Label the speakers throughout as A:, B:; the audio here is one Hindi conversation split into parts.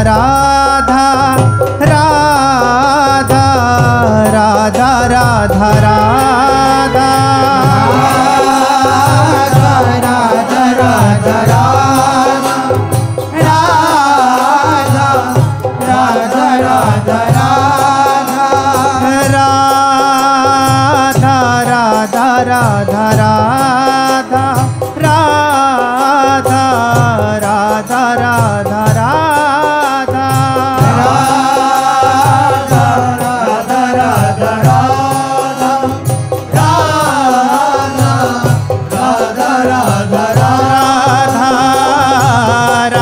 A: राधा राधा राधा राधा राधा राधा राधा राधा राधा राधा राधा राधा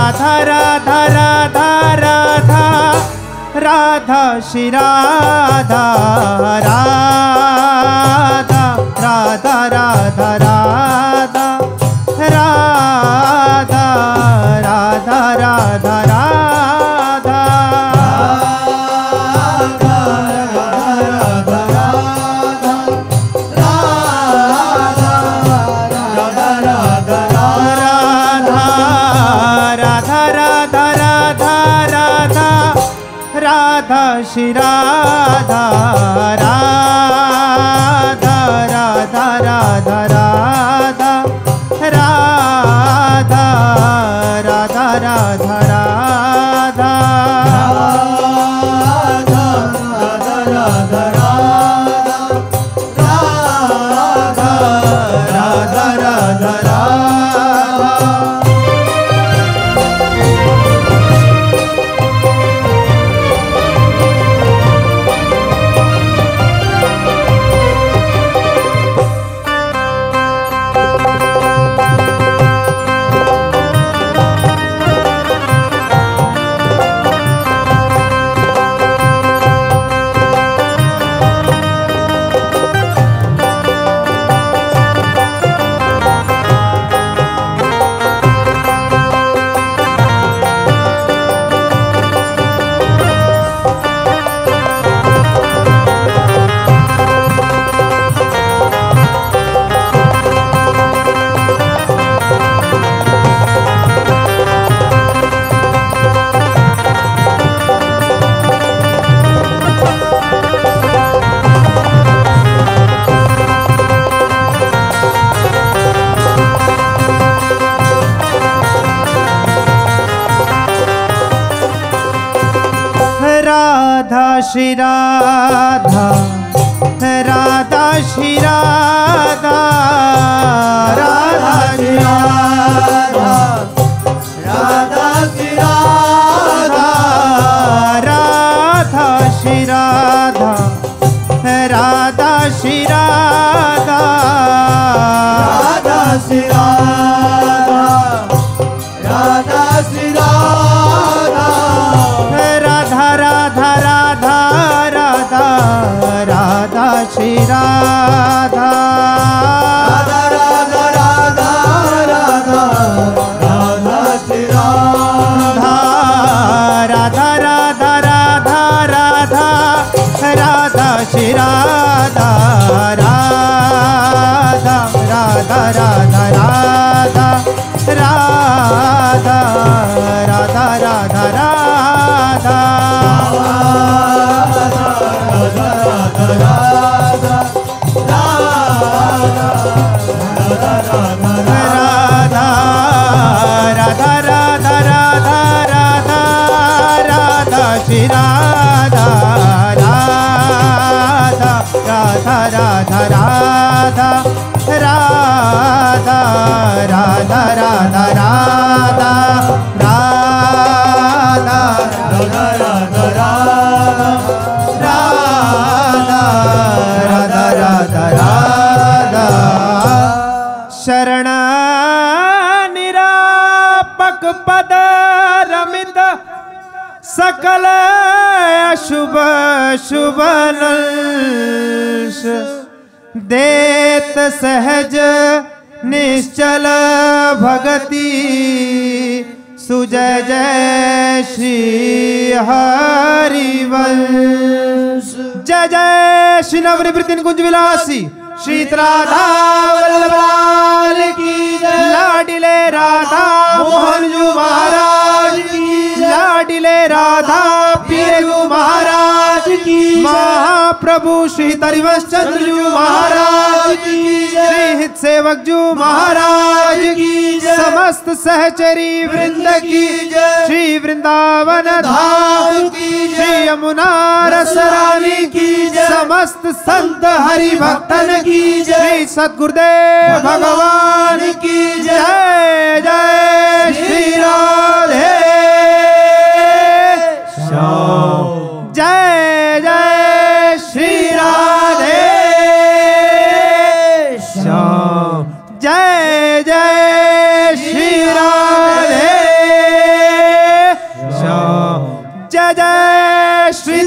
A: राधा राधा राधा राधा राधा श्री राधा राधा राधा राधा राधा राधा राधा राधा राधा राधा श्री राधा राधा राधा राधा राधा राधा राधा राधा राधा राधा राधा राधा श्री राधा राधा श्री राधा राधा श्री राधा राधा श्री राधा राधा श्री राधा राधा श्री राधा राधा श्री राधा राधा श्री राधा राधा राधा राधा राधा राधा श्री राधा राधा राधा राधा राधा राधा श्री राधा राधा राधा राधा राधा राधा श्री राधा राधा राधा राधा राधा राधा राधा राधा राधा श्री राधा राधा राधा राधा राधा राधा राधा राधा राधा राधा राधा राधा राधा राधा राधा शरण निरापक पद रमित सकल अशुभ शुभ नंश देत सहज निश्चल भगति सुजय जय श्री हरिवंश। जय जय श्री नवनिवृत्ति कुंज विलासी श्री राधा वल्लभ लाल की जय। लाडिले राधा मोहन जी महाराज की जय। लाडिले राधा पीरेगु महाराज की, महाप्रभु श्री तरिवंश चंद्र जी महाराज की, श्री हित सेवक जी महाराज की, समस्त सहचरी वृंद की, श्री वृंदावन धाम की, श्री यमुना रसरानी की, समस्त संत हरि भक्तन की, श्री सद्गुरुदेव भगवान की जय। जय श्री राधे श्याम। जय जय श्री राधे श्याम। जय जय श्री राधे श्याम। जय जय श्री